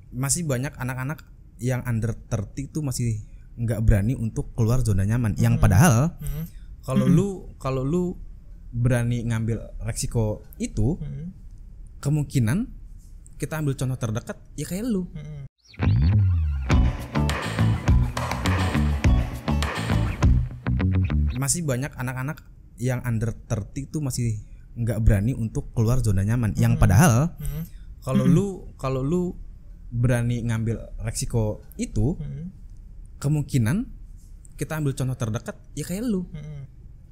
masih banyak anak-anak yang under 30 tuh masih nggak berani untuk keluar zona nyaman. Yang padahal kalau lu berani ngambil resiko itu, kemungkinan kita ambil contoh terdekat ya kayak lu. Masih banyak anak-anak yang under 30 tuh masih nggak berani untuk keluar zona nyaman. Yang padahal kalau lu berani ngambil resiko itu, kemungkinan kita ambil contoh terdekat ya kayak lu.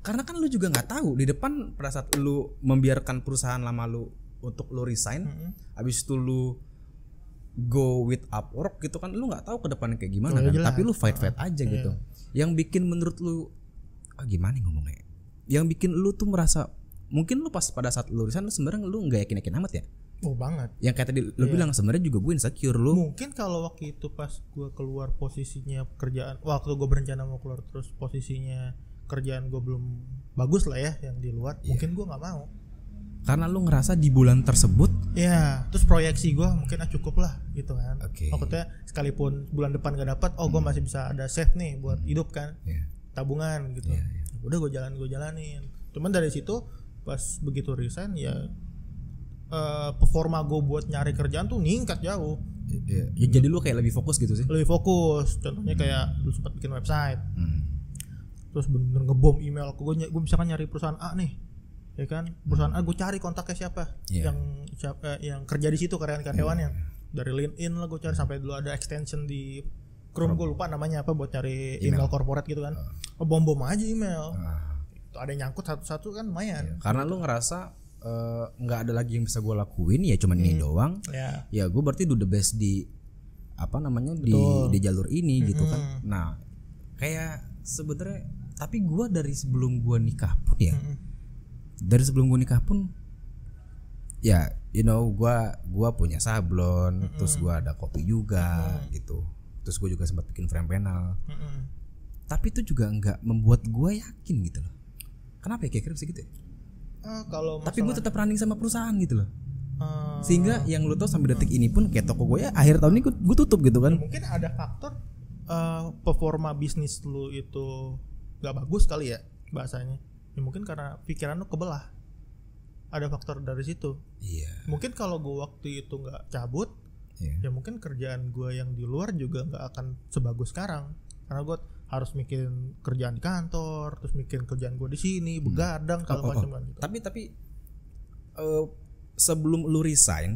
Karena kan lu juga nggak tahu di depan pada saat lu membiarkan perusahaan lama lu untuk lu resign, habis itu lu go with Upwork gitu kan, lu nggak tahu ke depannya kayak gimana kan. Tapi lu fight aja gitu. Yang bikin menurut lu gimana ngomongnya? Yang bikin lu tuh merasa mungkin lu pas pada saat lu resign lu sebenarnya lu nggak yakin amat ya? Oh banget. Yang kayak tadi lu bilang sebenarnya juga gue insecure lu. Mungkin kalau waktu itu pas gue keluar posisinya pekerjaan, waktu gue berencana mau keluar terus posisinya kerjaan gue belum bagus lah ya yang di luar, mungkin gue nggak mau. Karena lu ngerasa di bulan tersebut, ya, terus proyeksi gue mungkin cukup lah gitu kan. Okay. Maksudnya sekalipun bulan depan gak dapat, gue masih bisa ada save nih buat hidup kan, tabungan gitu. Udah gue jalanin. Cuman dari situ pas begitu resign ya. Performa gue buat nyari kerjaan tuh ningkat jauh. Ya, jadi lu kayak lebih fokus gitu sih. Lebih fokus. Contohnya kayak lu sempat bikin website. Terus bener ngebom email. Gue misalkan nyari perusahaan A nih, ya kan? Perusahaan A gue cari kontaknya siapa yang kerja di situ, karyawan-karyawannya. Dari LinkedIn lah gue cari sampai dulu ada extension di Chrome, gue lupa namanya apa buat cari email corporate gitu kan. Bom aja email. Itu ada yang nyangkut satu-satu kan lumayan. Karena lu ngerasa nggak ada lagi yang bisa gue lakuin, ya cuman ini doang. Ya gue berarti do the best di apa namanya di jalur ini gitu kan. Nah kayak sebenarnya tapi gue dari sebelum gue nikah pun ya you know gue punya sablon, terus gue ada kopi juga gitu, terus gue juga sempat bikin frame panel. Tapi itu juga nggak membuat gue yakin gitu loh. Kenapa ya kira-kira bisa gitu ya? Tapi gue tetap running sama perusahaan gitu loh. Sehingga yang lu tau sampai detik ini pun kayak toko gue ya akhir tahun ini gue tutup gitu kan. Mungkin ada faktor performa bisnis lu itu gak bagus kali ya bahasanya. Ya mungkin karena pikiran lu kebelah. Ada faktor dari situ. Mungkin kalau gue waktu itu gak cabut, ya mungkin kerjaan gue yang di luar juga gak akan sebagus sekarang. Karena gue harus mikirin kerjaan di kantor, terus mikirin kerjaan gue di sini, begadang kalau macam gitu. Tapi sebelum lu resign,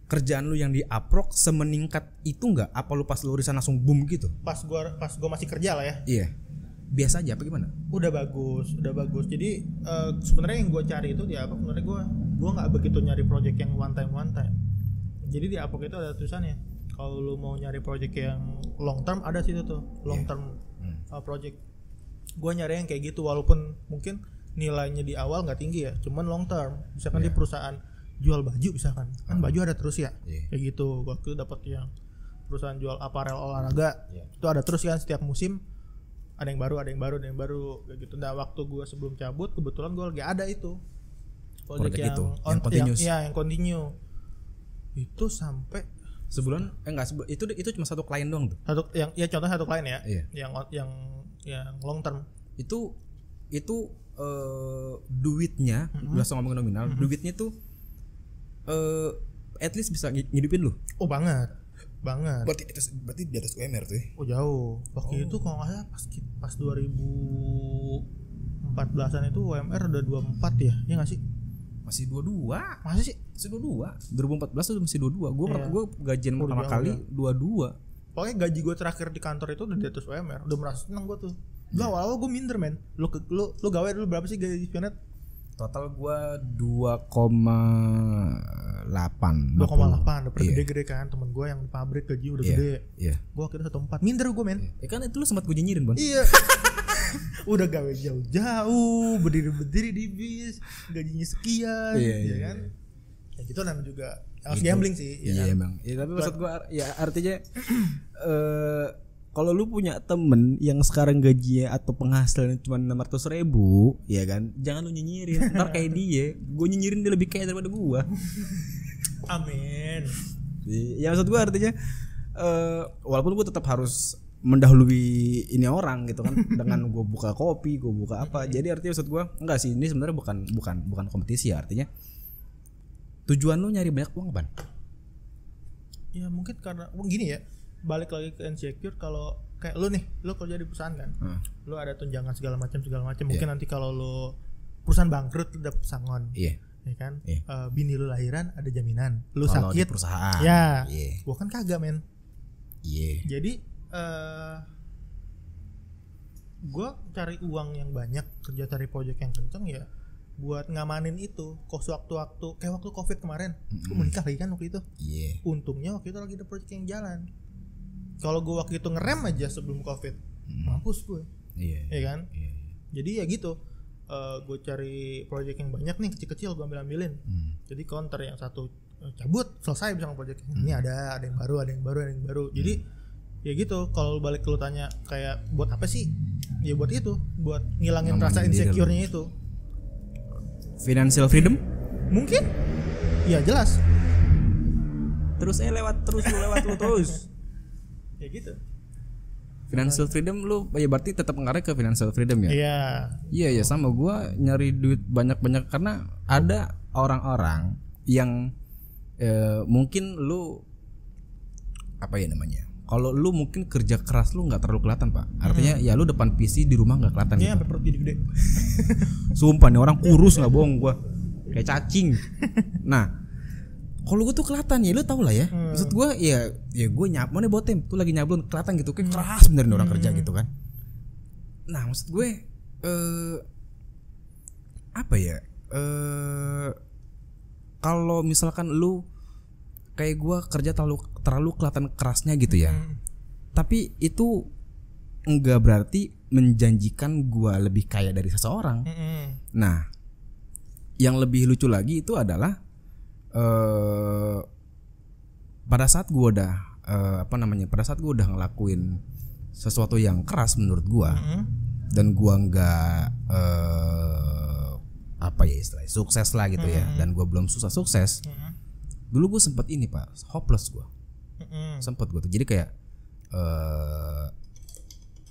kerjaan lu yang di Upwork semeningkat itu nggak? Apa lu pas lu resign langsung boom gitu? Pas gue masih kerja lah ya. Iya. Biasa aja apa gimana? Udah bagus. Jadi sebenarnya yang gue cari itu di apa? Sebenarnya gue nggak begitu nyari project yang one time. Jadi di Upwork itu ada tulisannya. Kalau lu mau nyari project yang long term ada situ tuh, long term project. Gua nyari yang kayak gitu walaupun mungkin nilainya di awal nggak tinggi ya, cuman long term. Misalkan di perusahaan jual baju misalkan, kan baju ada terus ya, kayak gitu. Waktu dapat yang perusahaan jual aparel olahraga, itu ada terus kan setiap musim ada yang baru kayak gitu. Nah waktu gua sebelum cabut kebetulan gua lagi ada itu project yang continuous. Yang continue itu sampai sebulan itu cuma satu klien doang tuh. Contohnya satu klien ya. Yang long term. Itu duitnya langsung ngomongin nominal, duitnya tuh at least bisa ngidupin lu. Oh banget. Berarti di atas UMR tuh ya. Oh jauh. Waktu itu kalau enggak salah pas 2014-an itu UMR udah 24 ya. Iya enggak sih? Masih 22. Masih sih? Masih 22. 2014 tuh masih 22. Gue gajian pertama kali 22. Pokoknya gaji gue terakhir di kantor itu udah di atas UMR. Udah merasa seneng gue tuh. Awal-awal gue minder men. Lu gawe dulu berapa sih gaji Pionet? Total gue 2,8. 2,8 udah gede kan. Temen gue yang di pabrik gaji udah gede. Gue akhirnya 1,4. Minder gue men. Ya kan itu lu sempat gue nyinyirin Bon. Iya. Udah gawe jauh-jauh, berdiri di bis, gajinya sekian, ya kan? Ya gitu namanya juga harus gambling sih. Iya emang. Ya tapi maksud gue ya artinya kalau lu punya temen yang sekarang gajinya atau penghasilan cuma 600.000, ya kan? Jangan lu nyinyirin. Ntar kayak dia, gue nyinyirin dia lebih kaya daripada gue. Amin. Ya maksud gue artinya walaupun gue tetap harus mendahului ini orang gitu kan dengan gue buka kopi, gue buka apa. Jadi artinya maksud gue enggak sih, ini sebenarnya bukan kompetisi ya, artinya tujuan lu nyari banyak uang, Ban. Ya mungkin karena gini ya, balik lagi ke insecure. Kalau kayak lu nih, lu kerja di perusahaan kan, lu ada tunjangan segala macam. Mungkin nanti kalau lu perusahaan bangkrut lu dapet pesangon, ya kan. Bini lu lahiran ada jaminan, lu kalau sakit di perusahaan, ya. Gua kan kagak, men. Jadi gue cari uang yang banyak, kerja cari project yang kenceng ya, buat ngamanin itu. Kos waktu kayak waktu COVID kemarin, gue menikah lagi kan waktu itu. Untungnya waktu itu lagi ada project yang jalan. Kalau gue waktu itu ngerem aja sebelum COVID, mampus gue. Ya kan. Jadi ya gitu, gue cari project yang banyak nih, kecil-kecil gue ambilin. Jadi counter yang satu cabut, selesai bisa project ini, ada yang baru. Jadi ya gitu. Kalau balik lu tanya kayak buat apa sih, ya buat itu, buat ngilangin rasa insecure-nya itu. Financial freedom mungkin ya, jelas. Terus lewat terus Ya gitu. Financial freedom lu ya berarti tetap ngarah ke financial freedom ya. Iya sama gua nyari duit banyak-banyak karena ada orang-orang yang mungkin lu apa ya namanya, kalau lu mungkin kerja keras lu nggak terlalu kelihatan, Pak. Artinya ya lu depan PC di rumah nggak kelihatan. Iya, sampai perut gede-gede. Sumpah nih orang kurus, nggak bohong gua, kayak cacing. Nah, kalau gua tuh kelihatan ya, lu tau lah ya. Maksud gua ya gua mau nih botem tuh lagi nyablon, kelihatan gitu, kayak keras bener nih orang kerja gitu kan. Nah, maksud gue apa ya? Kalau misalkan lu kayak gue kerja terlalu kelihatan kerasnya gitu ya, tapi itu enggak berarti menjanjikan gue lebih kaya dari seseorang. Nah, yang lebih lucu lagi itu adalah pada saat gue udah pada saat gue udah ngelakuin sesuatu yang keras menurut gue, dan gue nggak apa ya istilahnya sukses lah gitu ya, dan gue belum susah sukses. Dulu gue sempet ini, Pak, hopeless gue. Sempet gue tuh jadi kayak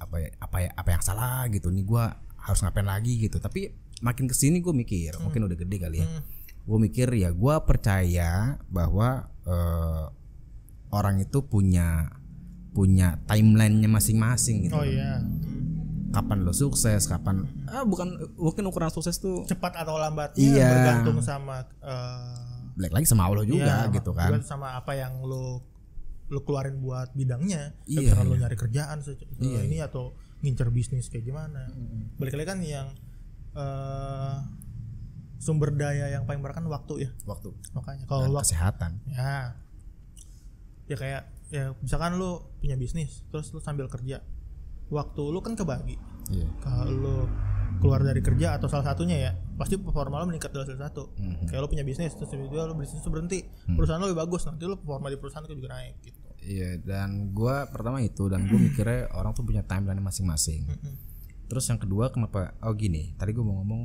apa yang salah gitu nih, gue harus ngapain lagi gitu. Tapi makin kesini gue mikir, mungkin udah gede kali ya, gue mikir ya gue percaya bahwa orang itu punya timelinenya masing-masing gitu. Kapan lo sukses, kapan bukan mungkin ukuran sukses tuh cepat atau lambatnya bergantung sama balik lagi sama Allah juga gitu kan. Juga sama apa yang lo keluarin buat bidangnya. Misalnya lo nyari kerjaan ini atau ngincer bisnis kayak gimana. Balik lagi kan yang sumber daya yang paling besar kan waktu ya. Waktu. Makanya kalau kesehatan. Ya kayak ya misalkan lo punya bisnis terus lo sambil kerja, waktu lo kan kebagi. Kalau lo keluar dari kerja atau salah satunya ya, pasti performa lo meningkat dari salah satu. Kayak lo punya bisnis terus tiba-tiba lo bisnis itu berhenti, perusahaan lo lebih bagus, nanti lo performa di perusahaan itu juga naik gitu. Iya, dan gue pertama itu, dan gue mikirnya orang tuh punya timeline masing-masing. Terus yang kedua kenapa? Gini, tadi gue mau ngomong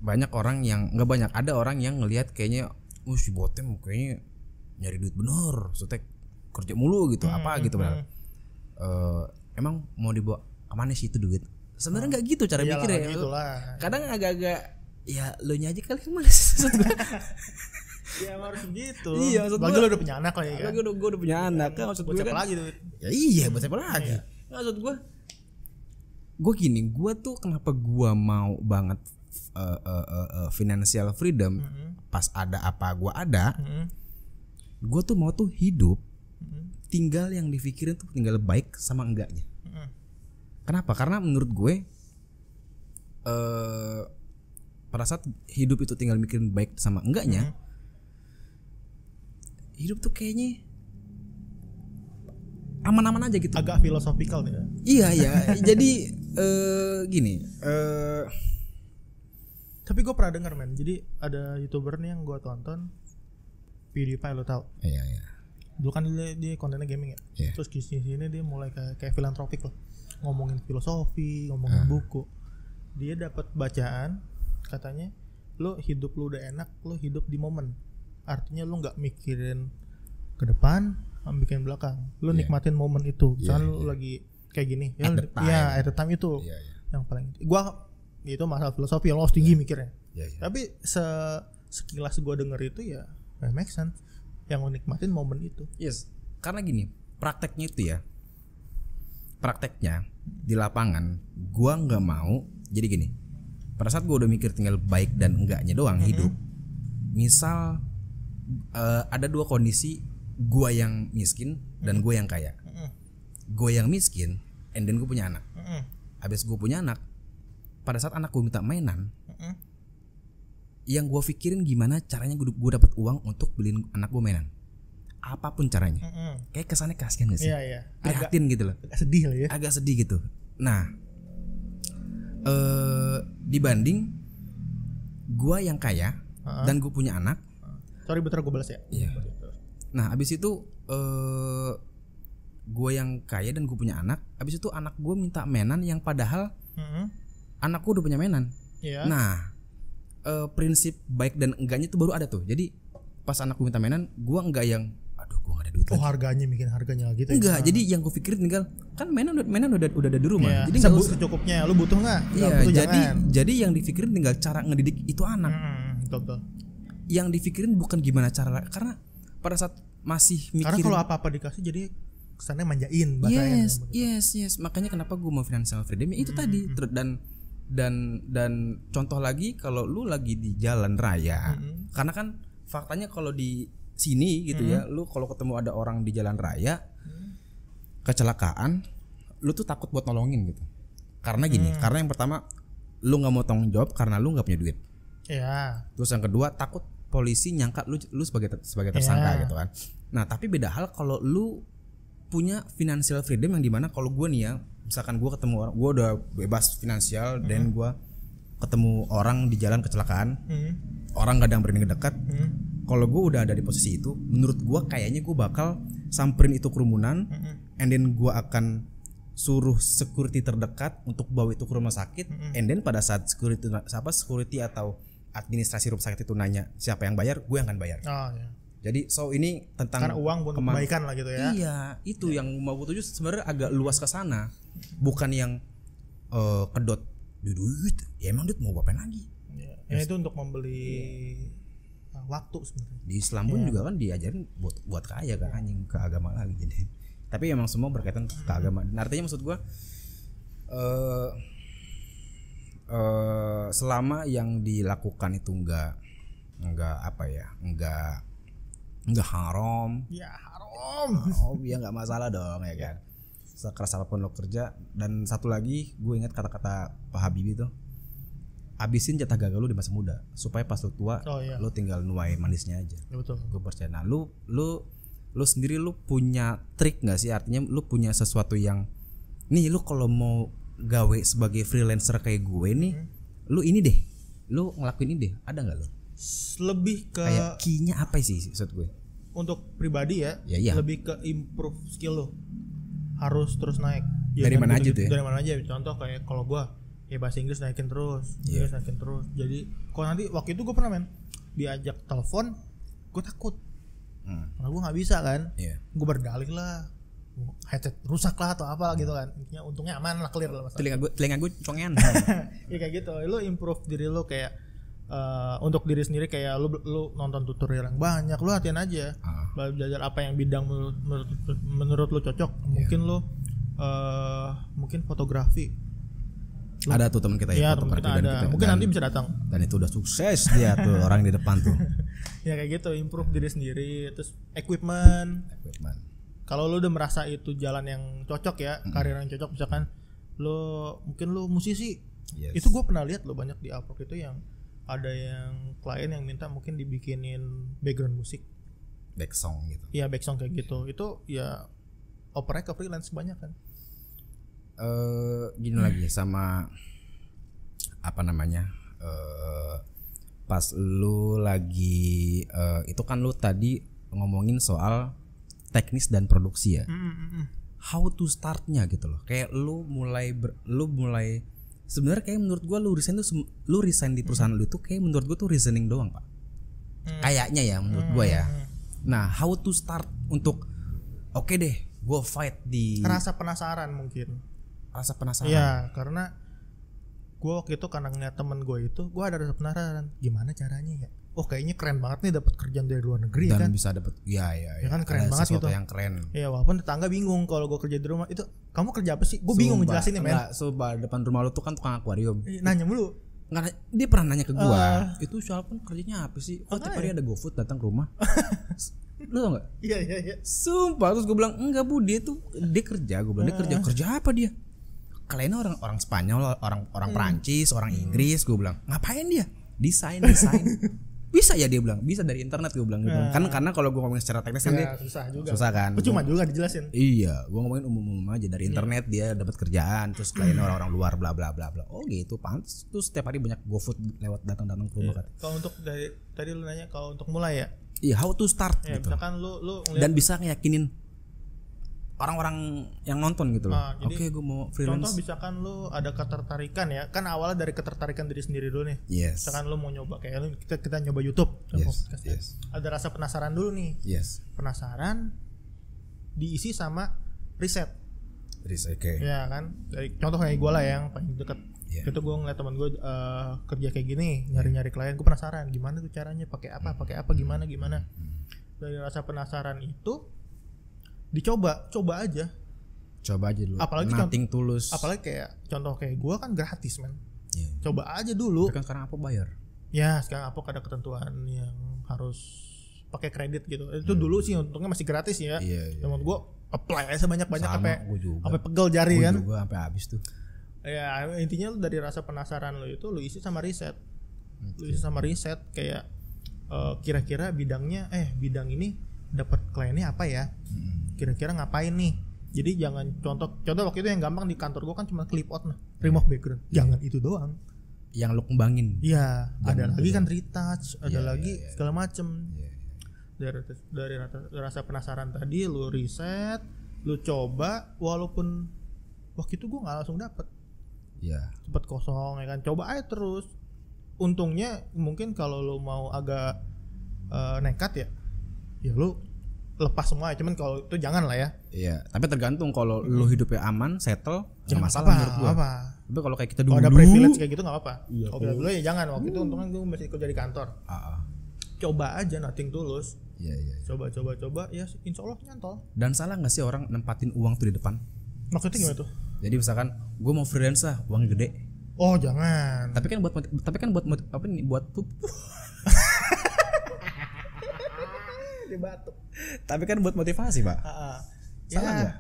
banyak orang yang ada orang yang ngelihat kayaknya si Botem kayaknya nyari duit bener, sotek kerja mulu gitu, apa gitu benar. Emang mau dibawa kemana sih itu duit? Sebenarnya nggak gitu cara mikirnya. Kadang agak-agak ya lo nya aja kali kemana sih? Ya harus begitu. Iya, bagi lo udah punya anak lah ya kan. Gue udah punya anak kan, maksud gue kan. Buat siapa lagi duit? Ya iya, buat siapa lagi? Maksud gue gini, gue tuh kenapa gue mau banget financial freedom. Pas ada apa gue ada, gue tuh mau tuh hidup tinggal yang dipikirin tuh tinggal baik sama enggaknya. Kenapa? Karena menurut gue pada saat hidup itu tinggal mikirin baik sama enggaknya, hidup tuh kayaknya aman-aman aja gitu. Agak filosofikal ya. Iya ya. Jadi gini. Tapi gue pernah denger, men. Jadi ada YouTuber nih yang gue tonton, PewDiePie, lo tau? Iya. Dulu kan dia kontennya gaming ya. Terus di sini dia mulai kayak filantropik loh, ngomongin filosofi, ngomongin buku. Dia dapat bacaan, katanya lo hidup lo udah enak, lo hidup di momen. artinya lu nggak mikirin ke depan, mikirin belakang. Lu Yeah. nikmatin momen itu. Misalnya Yeah, lu yeah. lagi kayak gini, At the time. at the time itu Iya, iya. yang paling. Gua itu masalah filosofi yang lo harus tinggi mikirnya. Iya, iya. Tapi sekilas gua denger itu ya make sense. Yang lo nikmatin momen itu. Yes, karena gini, prakteknya itu ya. Prakteknya di lapangan gua nggak mau. Jadi gini, pada saat gua udah mikir tinggal baik dan enggaknya doang hidup. Misal ada dua kondisi, gua yang miskin dan gua yang kaya. Gua yang miskin and then gua punya anak. Habis gua punya anak, pada saat anak gua minta mainan, yang gua pikirin gimana caranya gua dapat uang untuk beliin anak gua mainan. Apapun caranya. Kayak kesannya kasihan gak sih? Iya, iya. Prihatin gitu loh. Agak sedih lah ya. Agak sedih gitu. Nah, dibanding gua yang kaya dan gua punya anak. Sorry bentar gue balas ya. Iya. Nah, abis itu gua yang kaya dan gua punya anak. Abis itu anak gua minta mainan yang padahal anak gua udah punya mainan. Iya. Nah, prinsip baik dan enggaknya itu baru ada tuh. Jadi pas anak gua minta mainan, gua enggak yang aduh gua gak ada duit lagi. Harganya bikin harganya gitu. Enggak, jadi yang gue pikirin tinggal kan mainan udah ada di rumah. Ya, Jadi enggak usah. secukupnya. Lu butuh enggak? Iya, jadi yang dipikirin tinggal cara ngedidik itu anak. Betul. Yang dipikirin bukan gimana cara, karena pada saat masih Karena mikirin. kalau apa-apa dikasih jadi kesannya manjain bahasanya. Yes. Makanya kenapa gue mau financial freedom ya itu tadi. Dan contoh lagi kalau lu lagi di jalan raya, karena kan faktanya kalau di sini gitu ya, lu kalau ketemu ada orang di jalan raya kecelakaan, lu tuh takut buat nolongin gitu. Karena gini, karena yang pertama lu nggak mau tanggung jawab karena lu nggak punya duit. Iya. Terus yang kedua takut polisi nyangka lu sebagai tersangka gitu kan. Nah tapi beda hal kalau lu punya financial freedom yang dimana kalau gue nih ya, misalkan gue ketemu orang, gue udah bebas finansial dan gue ketemu orang di jalan kecelakaan, orang gak ada yang berani ngedekat. Kalau gue udah ada di posisi itu, menurut gue kayaknya gue bakal samperin itu kerumunan, and then gue akan suruh security terdekat untuk bawa itu ke rumah sakit, and then pada saat security atau administrasi rumah sakit itu nanya siapa yang bayar, gue yang akan bayar. Oh, iya. Jadi ini tentang karena uang buat kebaikan lah gitu ya. Iya, itu yang mau gue tuju sebenarnya agak luas ke sana, bukan yang kedot duit. Ya emang duit mau ngapain lagi? Ya, itu untuk membeli waktu sebenarnya. Di Islam pun juga kan diajarin buat kaya kan, anjing ke agama lagi jadi. Tapi emang semua berkaitan ke agama. Dan artinya maksud gua selama yang dilakukan itu enggak apa ya, enggak haram. Ya haram. Oh ya enggak masalah dong ya kan. Sekeras apapun lo kerja. Dan satu lagi gue ingat kata-kata Pak Habibie tuh, habisin jatah gagal lu di masa muda supaya pas lu tua lu tinggal nuai manisnya aja. Ya, betul. Gue percaya. Nah, lu sendiri lu punya trik nggak sih? Artinya lu punya sesuatu yang nih lu kalau mau gawe sebagai freelancer kayak gue nih, lu ini deh, lu ngelakuin ini deh. Ada nggak lu? Lebih ke kayak key-nya apa sih maksud gue? Untuk pribadi ya, iya. Lebih ke improve skill lo. Harus terus naik. Dari mana aja tuh ya? Dari mana aja. Contoh kayak kalau gue ya bahasa Inggris naikin terus, naikin terus. Jadi kalau nanti waktu itu gue pernah diajak telepon, gue takut, karena gue nggak bisa kan. Gue berdalih lah, headset rusak lah atau apa gitu kan. Intinya untungnya aman lah, clear lah masalah. Telinga gue congean. Ya kayak gitu. Lo improve diri lo kayak untuk diri sendiri, kayak lu nonton tutorial yang banyak, lu latihan aja, belajar apa yang bidang menurut lu cocok. Mungkin lu mungkin fotografi. Ada tuh teman kita ya, teman kita ada. Mungkin nanti bisa datang. Dan itu udah sukses dia tuh orang di depan tuh. Ya kayak gitu, improve diri sendiri. Terus equipment. Kalau lu udah merasa itu jalan yang cocok ya, karir yang cocok, misalkan mungkin lu musisi. Itu gue pernah lihat lo banyak di Upwork itu yang ada yang klien yang minta mungkin dibikinin background musik, back song gitu. Iya, back song kayak gitu. Itu ya opernya ke freelance banyak kan. Gini lagi sama apa namanya? Pas lu lagi itu kan lu tadi ngomongin soal teknis dan produksi ya. How to startnya gitu loh. Kayak lu mulai sebenarnya kayak menurut gua lu resign di perusahaan lu itu kayak menurut gua tuh reasoning doang, Pak. Kayaknya ya menurut gue ya. Nah, how to start untuk oke deh, gue fight di rasa penasaran mungkin. Rasa penasaran. Iya, karena gue waktu itu karena ngeliat temen gue itu, gue ada rasa penasaran. Gimana caranya ya? Oh kayaknya keren banget nih dapat kerjaan dari luar negeri dan kan? bisa dapat, ya kan keren banget sesuatu gitu. yang keren. Iya, walaupun tetangga bingung kalau gue kerja di rumah itu, kamu kerja apa sih? Gue bingung ngejelasinnya men. Sumpah, depan rumah lu tuh kan tukang akuarium. Nanya mulu. Nggak, dia pernah nanya ke gua, itu siapa kerjanya apa sih? Oh tiap hari ada GoFood datang ke rumah. Lu tau nggak? Iya. Sumpah, terus gue bilang enggak bu, dia kerja. Gue bilang dia kerja apa dia? Kalian orang Spanyol, orang Perancis, orang Inggris. Gue bilang ngapain dia? Desain. Bisa ya dia bilang, bisa dari internet gue bilang gitu. Kan karena kalau gue ngomongin secara teknis kan dia susah kan. Cuma juga dijelasin. Iya, gue ngomongin umum aja dari internet dia dapat kerjaan, terus kliennya orang-orang luar bla bla bla bla. Oh gitu, pantas. Terus setiap hari banyak GoFood lewat datang ke rumah kan. Kalau untuk dari tadi lu nanya kalau untuk mulai ya. Iya, how to start Ya, gitu. misalkan lu dan bisa ngeyakinin orang-orang yang nonton gitu loh. Oke, gue mau freelance. Contoh misalkan lu ada ketertarikan ya, kan awalnya dari ketertarikan diri sendiri dulu nih. Yes. Misalkan lu mau nyoba kayak lu kita nyoba YouTube, Yes. Ada rasa penasaran dulu nih. Yes. Penasaran diisi sama riset. Riset, oke. Ya kan, dari contoh kayak gue lah yang paling deket. Yeah. Itu gue ngeliat teman gue kerja kayak gini, nyari-nyari klien, gue penasaran gimana tuh caranya, pakai apa, gimana. Dari rasa penasaran itu coba aja dulu. Apalagi nothing tulus. Apalagi kayak contoh kayak gue kan gratis men. Yeah. Coba aja dulu. Tapi kan sekarang apa bayar? Ya sekarang apa ada ketentuan yang harus pakai kredit gitu. Itu dulu sih untungnya masih gratis ya. Temen gue apply aja sebanyak-banyak sampai pegel jari kan. Gue juga sampai habis tuh. Ya intinya lu dari rasa penasaran lu itu lu isi sama riset. Lu isi sama riset kayak kira-kira bidang ini dapat kliennya apa ya? Kira-kira ngapain nih? Jadi jangan contoh waktu itu yang gampang di kantor gua kan cuma clip out remove background. Jangan itu doang. Yang lu kembangin. Iya, ada lagi kan retouch, ada lagi segala macem. Dari rasa penasaran tadi lu riset, lu coba walaupun waktu itu gua nggak langsung dapet. Iya. Cepet kosong ya kan. Coba aja terus. Untungnya mungkin kalau lu mau agak nekat ya lu lepas semua, cuman kalau itu jangan lah ya. Iya, tapi tergantung kalau lu hidupnya aman, settle, jangan masalah menurut gua. Tapi kalau kayak kita dulu, kalau ada privilege kayak gitu nggak apa-apa. Iya, kalau dulu ya jangan. Waktu itu untungnya gue masih kerja di kantor. Coba aja, nothing tulus. Iya. Coba, ya insya Allah nyantol. Dan salah nggak sih orang nempatin uang tuh di depan? Maksudnya gimana tuh? Jadi misalkan gue mau freelance lah, uangnya gede. Oh jangan. Tapi kan buat apa nih? Buat dibatuk. Tapi kan buat motivasi pak. Salah nggak?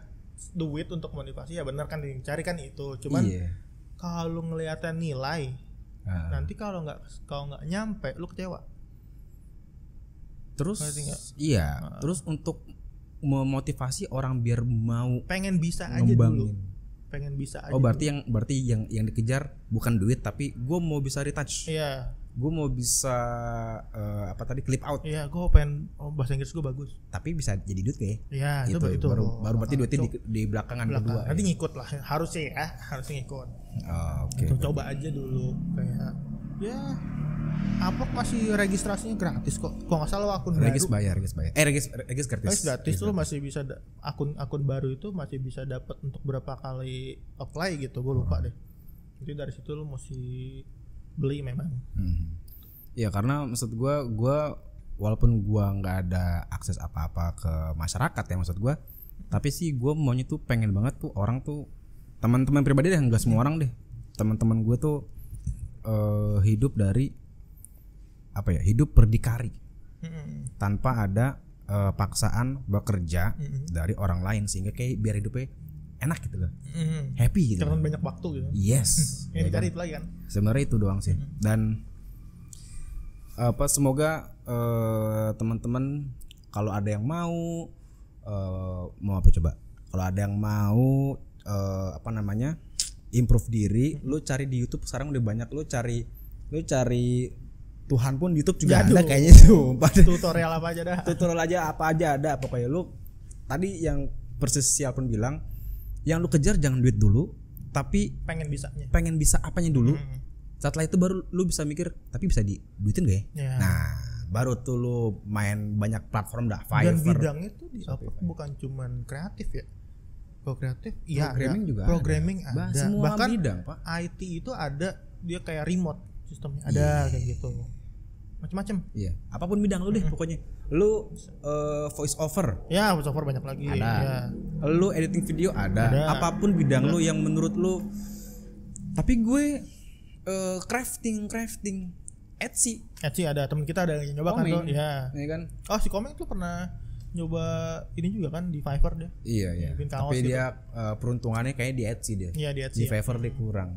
Duit untuk motivasi ya benar kan dicari kan itu. Cuman kalau ngeliatnya nilai, nanti kalau nggak nyampe, lu kecewa. Terus terus untuk memotivasi orang biar mau pengen bisa aja dulu. Pengen bisa aja. Oh berarti yang dikejar bukan duit tapi gue mau bisa retouch. Iya. Gue mau bisa clip out. Iya, gue pengen bahasa Inggris gue bagus. Tapi bisa jadi duit kayak. Iya, itu baru berarti duitnya di belakangan kedua. Nanti ngikut lah, harusnya ngikut. Oke. Coba aja dulu kayak ya Upwork masih registrasinya gratis kok. Kalau nggak salah akun regis baru. Regis gratis. Gratis tuh masih bisa akun baru itu masih bisa dapat untuk berapa kali apply gitu. Gue lupa deh. Jadi dari situ lu mesti beli memang. Ya karena maksud gue walaupun gue nggak ada akses apa-apa ke masyarakat ya maksud gue, tapi sih gue maunya tuh pengen banget tuh orang tuh teman-teman pribadi deh, nggak semua orang deh, teman-teman gue tuh hidup dari hidup berdikari tanpa ada paksaan bekerja dari orang lain sehingga kayak biar hidupnya enak gitu loh, happy gitu. Jangan banyak waktu gitu. Yes. Yang dicari itu lagi kan. Sebenarnya itu doang sih. Dan semoga teman-teman kalau ada yang mau apa coba? Kalau ada yang mau improve diri, lu cari di YouTube sekarang udah banyak. Lu cari Tuhan pun YouTube juga ada kayaknya tuh. Tutorial apa aja dah. Tutorial aja apa aja ada pokoknya. Lu tadi yang persis Sial pun bilang, yang lu kejar jangan duit dulu, tapi pengen bisa apanya dulu. Setelah itu baru lu bisa mikir, tapi bisa diduitin gak ya? Nah, baru tuh lu main banyak platform dah. Dan Fiverr. bidangnya tuh di Upwork bukan cuman kreatif ya. Kalau kreatif iya Programming ada. juga Programming ada. ada. Semua Bahkan bidang, Pak. IT itu ada, dia kayak remote sistemnya ada kayak gitu. Macam-macam. Iya, apapun bidang lu deh pokoknya. Lu voice over Ya, voiceover banyak lagi. ada. Ya. Lu editing video ada. Ada. Apapun bidang lu yang menurut lu. Tapi gue crafting Etsy Ada temen kita ada yang nyoba kan tuh. ya kan. Oh, si Komeng tuh pernah nyoba ini juga kan di Fiverr dia. Iya. Bikin kaos Tapi gitu. dia peruntungannya kayak di Etsy dia. Iya, di Etsy. Di Fiverr dia kurang.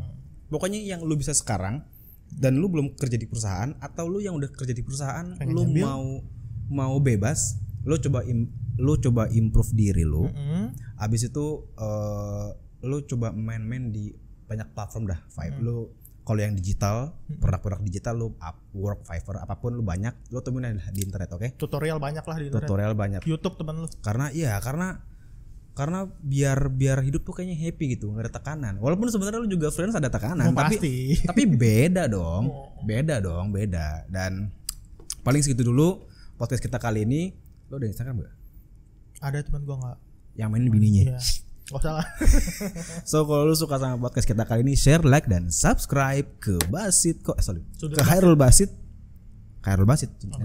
Pokoknya yang lu bisa sekarang dan lu belum kerja di perusahaan atau lu yang udah kerja di perusahaan, pengen lu nyambil. mau bebas, lu coba improve diri lu. Habis itu lu coba main-main di banyak platform dah. Lu kalau yang digital, produk-produk digital lu Upwork, Fiverr, apapun lu banyak, lu temuin di internet, oke? Tutorial banyak lah di internet. Tutorial banyak. YouTube teman lu. Karena biar hidup tuh kayaknya happy gitu, nggak ada tekanan. Walaupun sebenarnya lu juga freelance ada tekanan, tapi beda dong. Beda. Dan paling segitu dulu podcast kita kali ini. Lu udah Instagram gak? Ada teman gua enggak. Yang main bininya. Iya. Gak usah lah. So kalau lu suka sama podcast kita kali ini, share, like, dan subscribe ke Basit ke Khairul Basit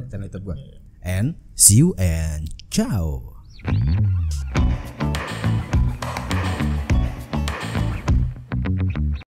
channel YouTube gua. And see you and ciao.